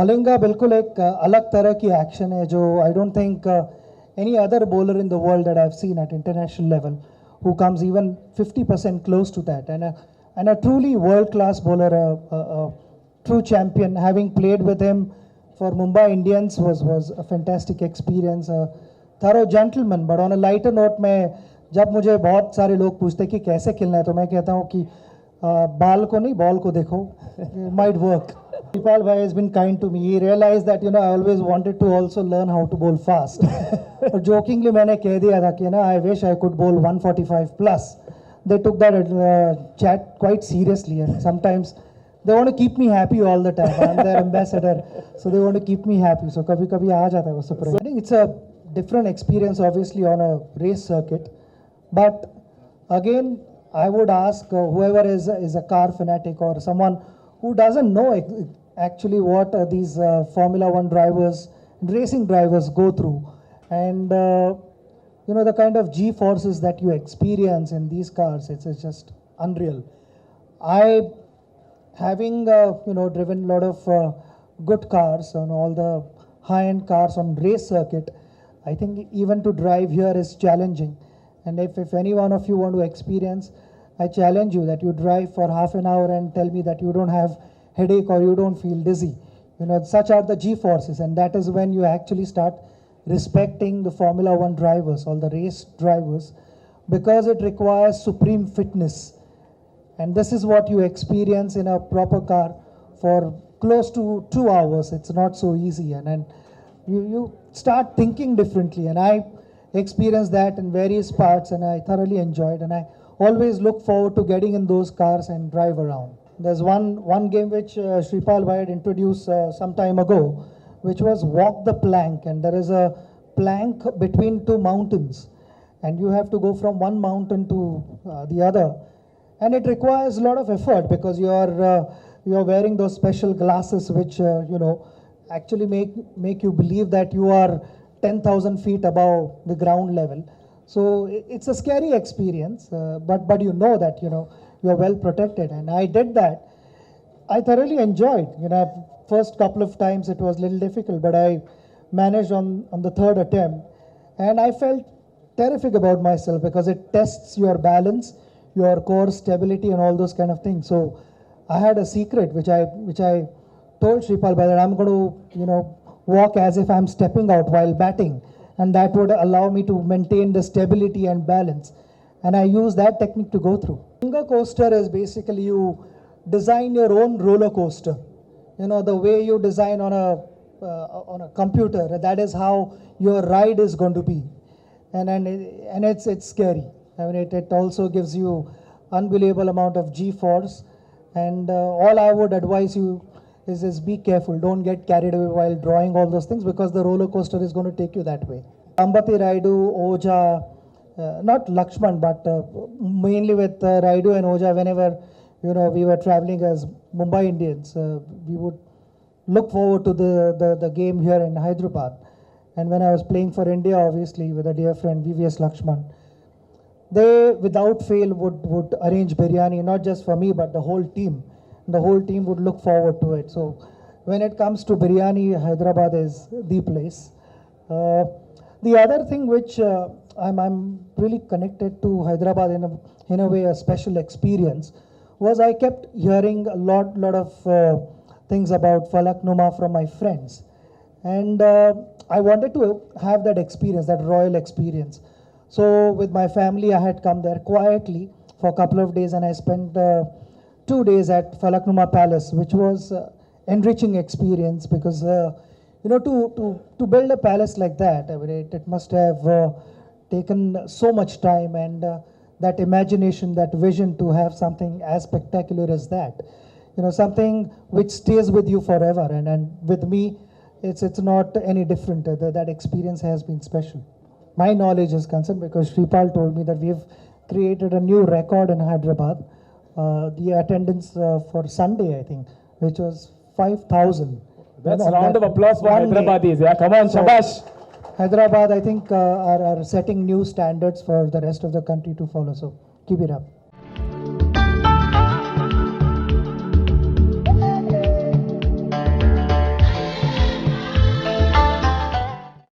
मलिंगा बिल्कुल एक अलग तरह की एक्शन है जो I don't think any other bowler in the world that I've seen at international level who comes even 50% close to that, and a truly world class bowler, a true champion. Having played with him for Mumbai Indians was a fantastic experience, a thorough gentleman. But on a lighter note, मैं जब मुझे बहुत सारे लोग पूछते कि कैसे खेलना है तो मैं कहता हूँ कि बाल को नहीं बॉल को देखो, it might work. Shreepal bhai has been kind to me. He realized that I always wanted to also learn how to bowl fast. और jokingly मैंने कह दिया था कि I wish I could bowl 145 plus. They took that chat quite seriously, and sometimes they want to keep me happy all the time. I'm their ambassador, so they want to keep me happy. So कभी कभी आ जाता है वो surprise. I think it's a different experience, obviously, on a race circuit, but again, I would ask whoever is a car fanatic or someone who doesn't know actually what these Formula One drivers, racing drivers go through, and the kind of G forces that you experience in these cars, it's just unreal. I, having driven a lot of good cars on all the high-end cars on race circuit, I think even to drive here is challenging. And if any one of you want to experience, I challenge you that you drive for half an hour and tell me that you don't have headache or you don't feel dizzy. Such are the G forces, and that is when you actually start respecting the Formula One drivers, all the race drivers, because it requires supreme fitness. And this is what you experience in a proper car for close to 2 hours. It's not so easy, and you start thinking differently. And I experienced that in various parts, and I thoroughly enjoyed, and I always look forward to getting in those cars and drive around. There's one game which Shreepal bhai had introduced some time ago, which was walk the plank, and there is a plank between two mountains, and you have to go from one mountain to the other, and it requires a lot of effort because you're wearing those special glasses which actually make you believe that you are 10,000 feet above the ground level. So it's a scary experience, but that you're well protected, and I did that. I thoroughly enjoyed. First couple of times it was a little difficult, but I managed on the third attempt, and I felt terrific about myself because it tests your balance, your core stability, and all those kind of things. So I had a secret which I told Shreepal bhai that I'm going to walk as if I'm stepping out while batting, and that would allow me to maintain the stability and balance. And I use that technique to go through. Finger coaster is basically you design your own roller coaster. The way you design on a computer, that is how your ride is going to be. And it's scary. I mean, it also gives you unbelievable amount of G-force. And all I would advise you is be careful. Don't get carried away while drawing all those things, because the roller coaster is going to take you that way. Ambati Raidu, Oja, not Lakshman, but mainly with Raidu and Oja, whenever we were traveling as Mumbai Indians, we would look forward to the game here in Hyderabad. And when I was playing for India, obviously with a dear friend VVS Lakshman, they without fail would arrange biryani, not just for me but the whole team. The whole team would look forward to it. So when it comes to biryani, Hyderabad is the place. The other thing which I'm really connected to Hyderabad in a way, a special experience, was I kept hearing a lot of things about Falaknuma from my friends, and I wanted to have that experience, that royal experience. So with my family, I had come there quietly for a couple of days, and I spent 2 days at Falaknuma Palace, which was enriching experience because to build a palace like that, I mean, it must have taken so much time, and that imagination, that vision to have something as spectacular as that, something which stays with you forever. And with me, it's not any different. That experience has been special. My knowledge is concerned, because Shreepal told me that we've created a new record in Hyderabad. The attendance for Sunday, I think, which was 5,000. That's a round of applause for Hyderabadis. Yeah, come on, shabash. Hyderabad, I think, are setting new standards for the rest of the country to follow. So keep it up.